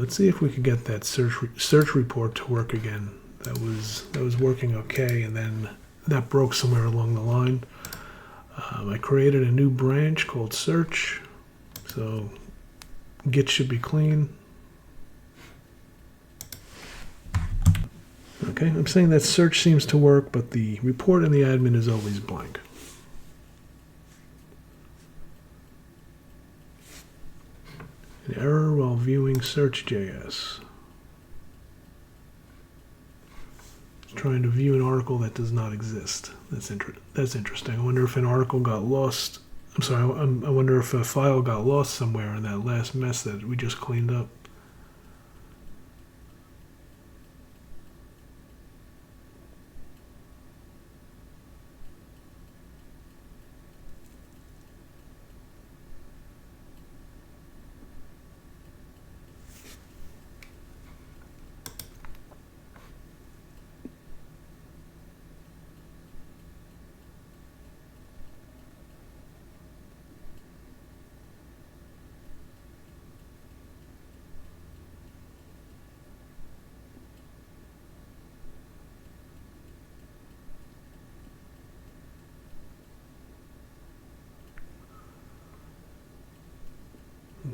let's see if we could get that search report to work again. That was working okay, and then that broke somewhere along the line. I created a new branch called search, so Git should be clean. Okay, I'm saying that search seems to work, but the report in the admin is always blank. An error while viewing search.js. Trying to view an article that does not exist. That's interesting. I wonder if an article got lost. I'm sorry, I wonder if a file got lost somewhere in that last mess that we just cleaned up.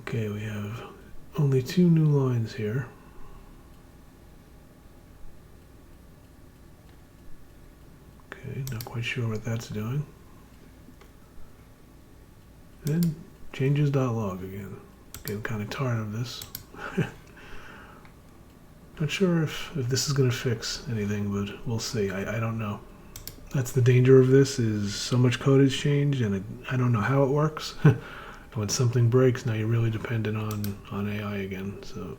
Okay, we have only 2 new lines here. Okay, not quite sure what that's doing. And changes.log again. Getting kind of tired of this. Not sure if this is going to fix anything, but we'll see. I don't know. That's the danger of this, is so much code has changed, and I don't know how it works. When something breaks, now you're really dependent on AI again. So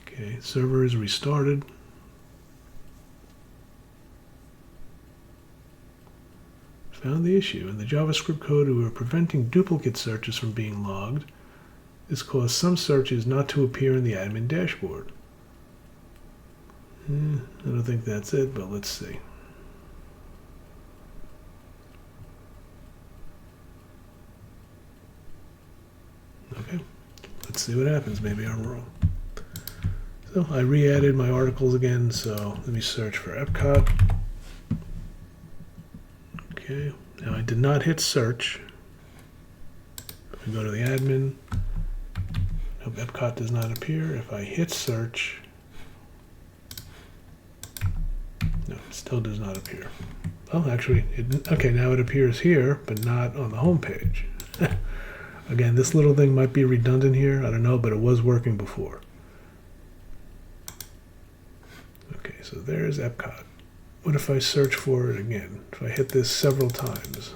okay, server is restarted. Found the issue. In the JavaScript code, we were preventing duplicate searches from being logged. This caused some searches not to appear in the admin dashboard. I don't think that's it, but let's see. Okay, let's see what happens. Maybe I'm wrong. So I re-added my articles again, so let me search for Epcot. Okay, now I did not hit search. If we go to the admin, nope, Epcot does not appear. If I hit search, no, it still does not appear. Well, actually, okay, now it appears here, but not on the home page. Again, this little thing might be redundant here. I don't know, but it was working before. Okay, so there's Epcot. What if I search for it again? If I hit this several times.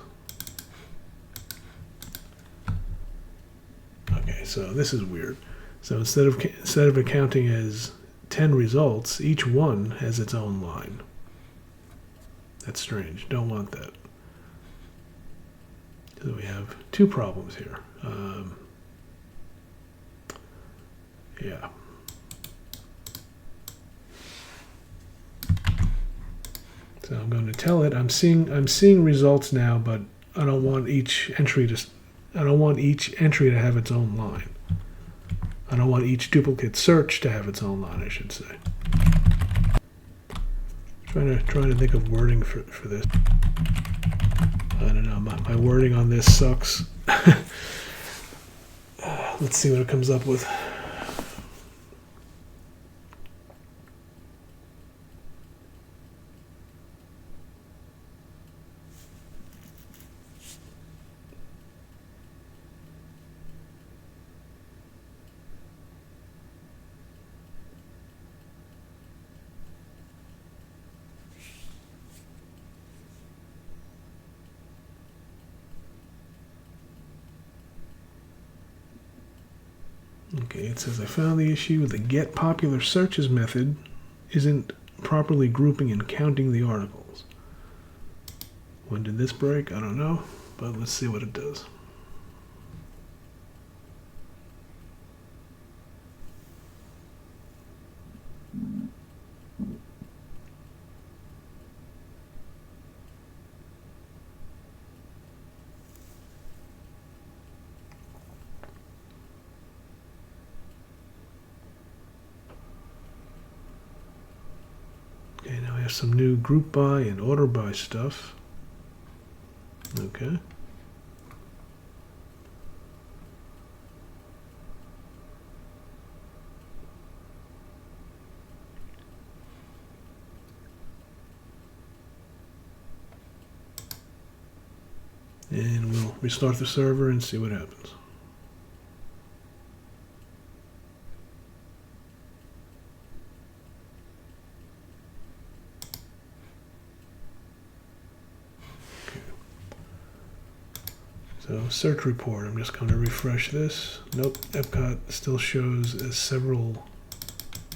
Okay, so this is weird. So instead of accounting as 10 results, each one has its own line. That's strange. Don't want that. So we have 2 problems here. Yeah. So I'm going to tell it I'm seeing results now, but I don't want each entry to have its own line. I don't want each duplicate search to have its own line, I should say. Trying to think of wording for this. I don't know. My wording on this sucks. Let's see what it comes up with. Okay, it says I found the issue. The get popular searches method isn't properly grouping and counting the articles. When did this break? I don't know, but let's see what it does. have some new group by and order by stuff. Okay. And we'll restart the server and see what happens. So search report, I'm just going to refresh this. Nope, Epcot still shows as several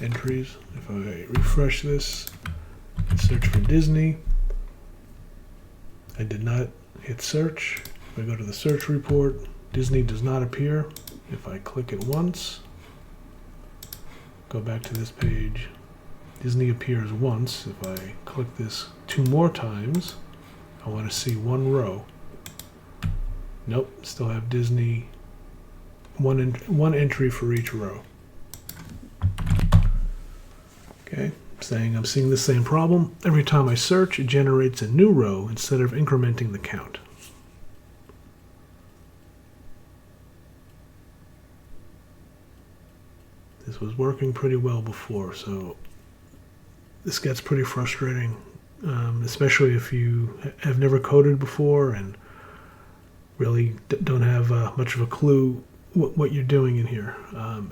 entries. If I refresh this and search for Disney, I did not hit search. If I go to the search report, Disney does not appear. If I click it once, go back to this page, Disney appears once. If I click this 2 more times, I want to see 1 row. Nope, still have Disney, one entry for each row. Okay, saying I'm seeing the same problem. Every time I search, it generates a new row instead of incrementing the count. This was working pretty well before, so this gets pretty frustrating, especially if you have never coded before and really don't have much of a clue what you're doing in here.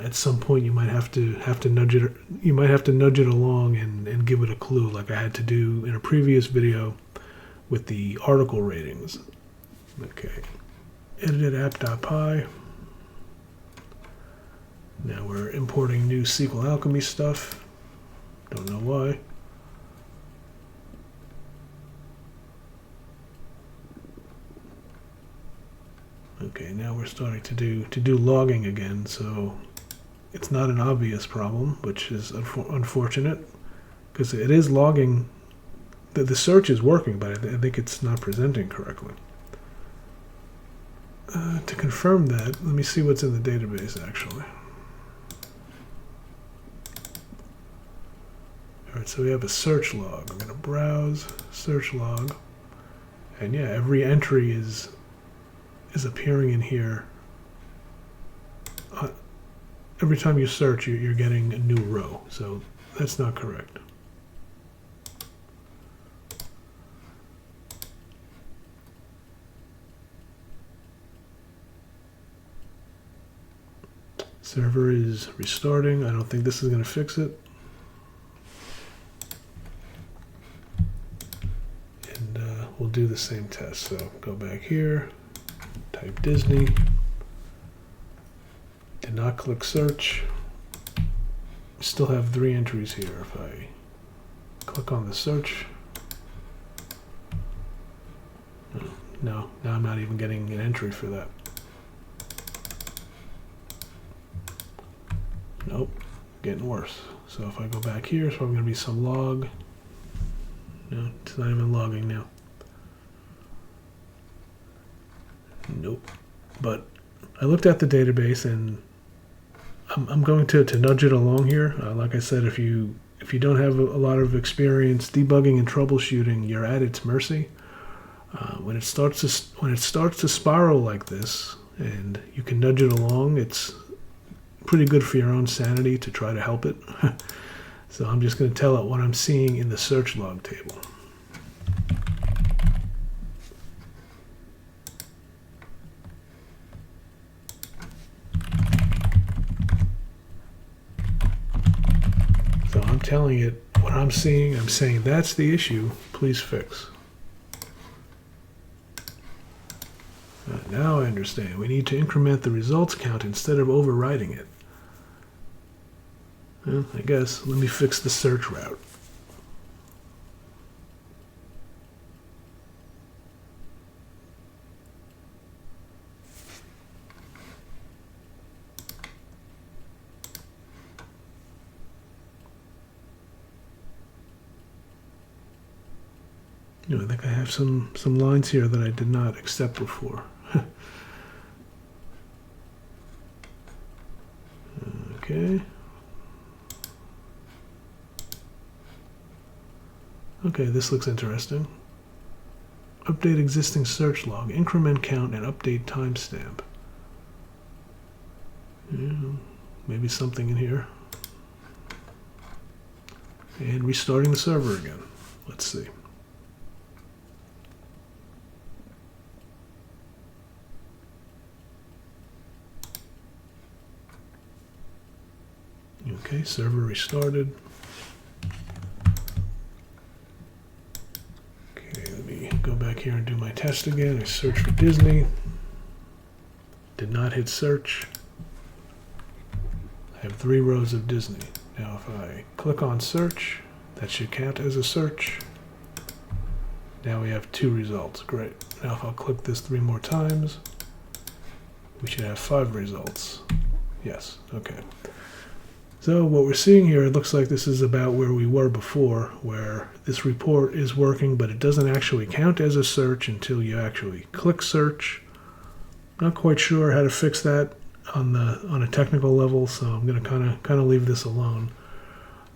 At some point, you might have to nudge it. You might have to nudge it along and give it a clue, like I had to do in a previous video with the article ratings. Okay, edited app.py. Now we're importing new SQL Alchemy stuff. Don't know why. Okay, now we're starting to do logging again, so it's not an obvious problem, which is unfortunate, because it is logging. The search is working, but I think it's not presenting correctly. To confirm that, let me see what's in the database, actually. All right, so we have a search log. I'm going to browse search log, and yeah, every entry is appearing in here. Every time you search, you're getting a new row, so that's not correct. Server is restarting. I don't think this is going to fix it. And we'll do the same test. So go back here. Type Disney, did not click search, still have 3 entries here. If I click on the search, no, now I'm not even getting an entry for that. Nope, getting worse. So if I go back here, so I'm going to be some log. No, it's not even logging now. Nope. But I looked at the database, and I'm going to nudge it along here. Like I said, if you don't have a lot of experience debugging and troubleshooting, you're at its mercy. When it starts to spiral like this, and you can nudge it along, it's pretty good for your own sanity to try to help it. So I'm just going to tell it what I'm seeing in the search log table. So I'm telling it what I'm seeing. I'm saying that's the issue. Please fix. Now I understand. We need to increment the results count instead of overriding it. Well, I guess let me fix the search route. I think I have some lines here that I did not accept before. Okay. Okay, this looks interesting. Update existing search log, increment count, and update timestamp. Yeah, maybe something in here. And restarting the server again. Let's see. Okay, server restarted. Okay, let me go back here and do my test again. I search for Disney. Did not hit search. I have 3 rows of Disney. Now if I click on search, that should count as a search. Now we have 2 results. Great. Now if I'll click this 3 more times, we should have 5 results. Yes, okay. So what we're seeing here, it looks like this is about where we were before, where this report is working, but it doesn't actually count as a search until you actually click search. Not quite sure how to fix that on a technical level, so I'm going to kind of leave this alone.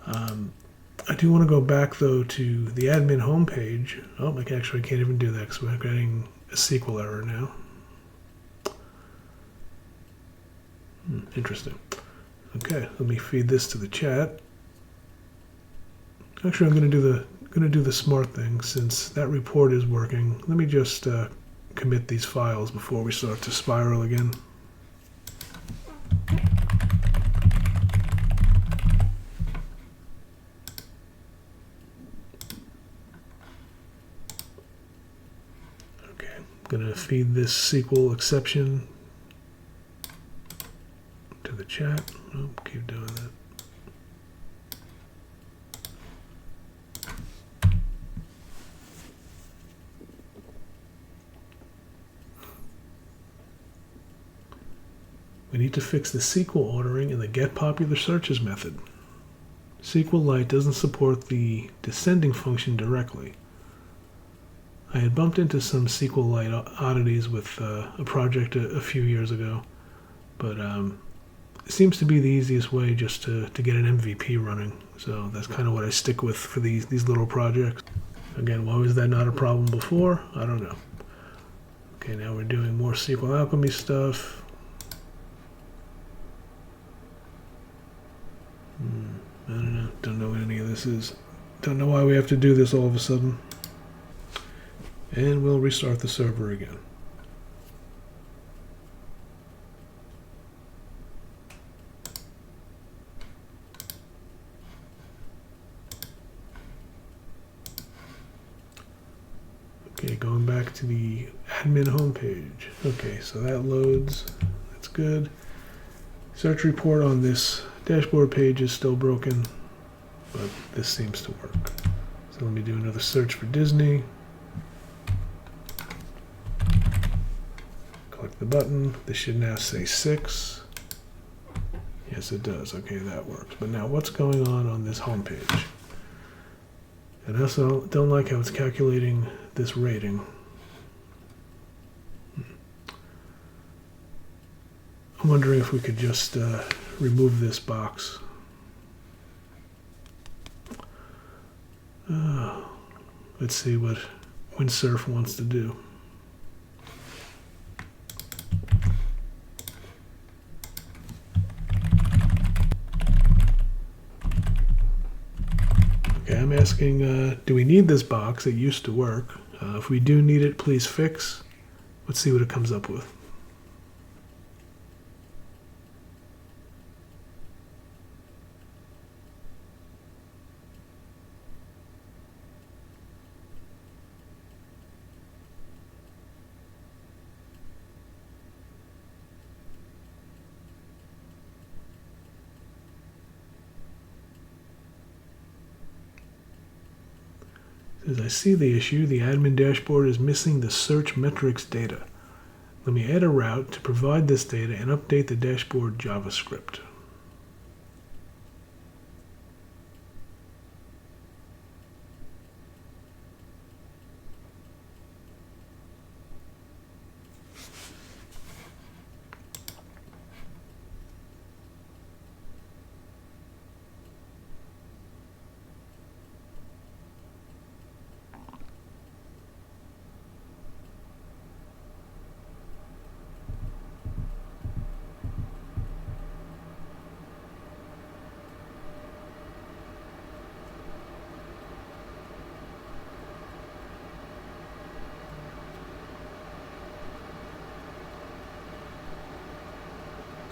I do want to go back though to the admin homepage. Oh, I actually can't even do that because we're getting a SQL error now. Interesting. Okay, let me feed this to the chat. Actually, I'm going to do the smart thing since that report is working. Let me just commit these files before we start to spiral again. Okay, I'm going to feed this SQL exception to the chat. Oh, keep doing that. We need to fix the SQL ordering in the get popular searches method. SQLite doesn't support the descending function directly. I had bumped into some SQLite oddities with a project a few years ago, but it seems to be the easiest way just to get an MVP running. So that's kind of what I stick with for these little projects. Again, why was that not a problem before? I don't know. Okay, now we're doing more SQL Alchemy stuff. I don't know. Don't know what any of this is. Don't know why we have to do this all of a sudden. And we'll restart the server again. Okay, going back to the admin homepage. Okay, so that loads. That's good. Search report on this dashboard page is still broken, but this seems to work. So let me do another search for Disney. Click the button. This should now say 6. Yes, it does. Okay, that works. But now what's going on this homepage? And I also don't like how it's calculating this rating. I'm wondering if we could just remove this box. Let's see what Windsurf wants to do. Okay, I'm asking, do we need this box? It used to work. If we do need it, please fix. Let's see what it comes up with. As I see the issue, the admin dashboard is missing the search metrics data. Let me add a route to provide this data and update the dashboard JavaScript.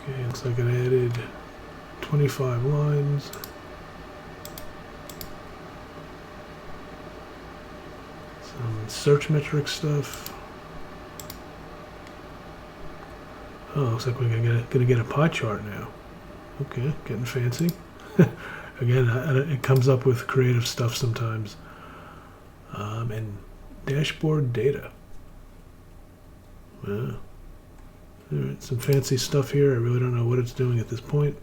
Okay, looks like it added 25 lines. Some search metric stuff. Oh, looks like we're gonna get a pie chart now. Okay, getting fancy. Again, it comes up with creative stuff sometimes. And dashboard data. All right, some fancy stuff here. I really don't know what it's doing at this point.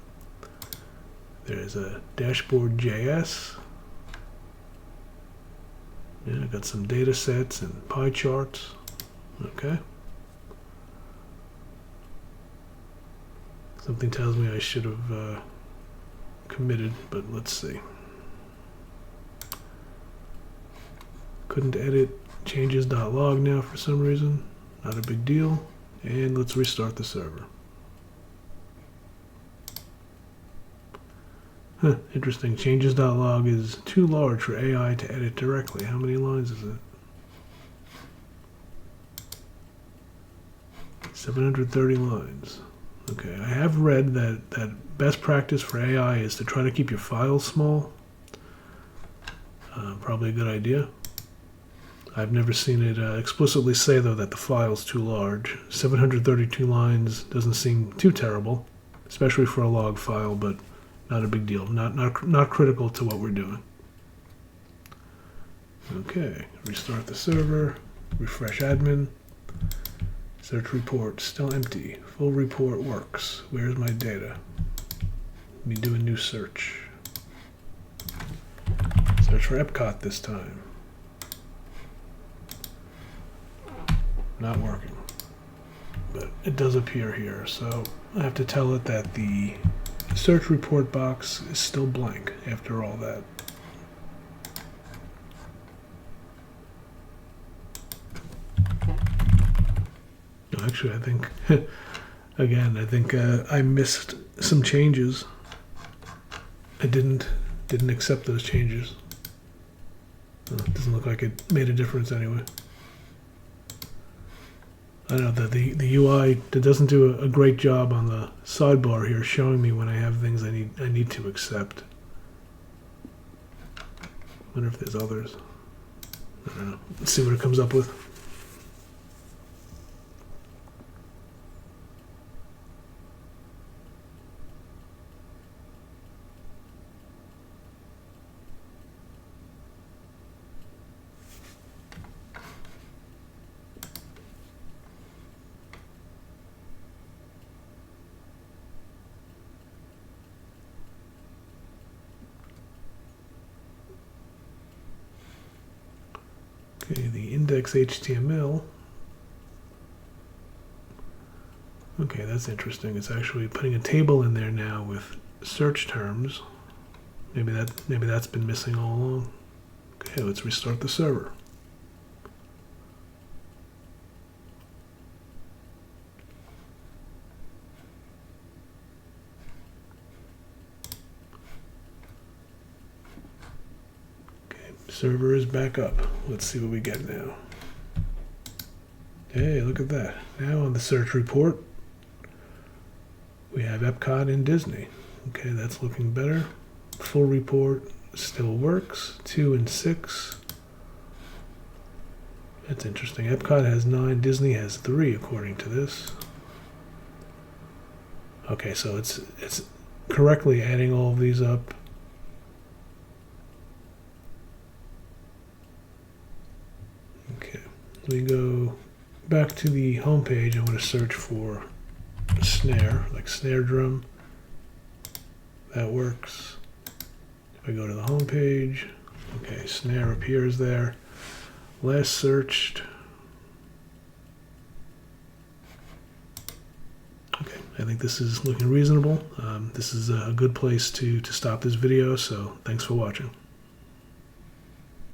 There's a dashboard JS. Yeah, got some data sets and pie charts. Okay. Something tells me I should have committed, but let's see. Couldn't edit changes.log now for some reason. Not a big deal. And let's restart the server. Huh, interesting. Changes.log is too large for AI to edit directly. How many lines is it? 730 lines. Okay, I have read that best practice for AI is to try to keep your files small. Probably a good idea. I've never seen it explicitly say, though, that the file's too large. 732 lines doesn't seem too terrible, especially for a log file, but not a big deal. Not critical to what we're doing. Okay, restart the server, refresh admin. Search report, still empty. Full report works. Where's my data? Let me do a new search. Search for Epcot this time. Not working. But it does appear here, so I have to tell it that the search report box is still blank after all that. Actually, I think, again, I missed some changes. I didn't accept those changes. It doesn't look like it made a difference anyway. I know that the UI doesn't do a great job on the sidebar here, showing me when I have things I need to accept. Wonder if there's others. I don't know. Let's see what it comes up with. Okay, the index HTML. Okay, that's interesting. It's actually putting a table in there now with search terms. Maybe that's been missing all along. Okay, let's restart the server. Server is back up. Let's see what we get now. Hey, look at that. Now on the search report, we have Epcot and Disney. Okay, that's looking better. Full report still works. 2 and 6. That's interesting. Epcot has 9, Disney has 3 according to this. Okay, so it's correctly adding all of these up. Okay, we go back to the home page. I want to search for a snare, like snare drum. That works. If I go to the home page, okay, snare appears there. Last searched. Okay, I think this is looking reasonable. This is a good place to stop this video, so thanks for watching.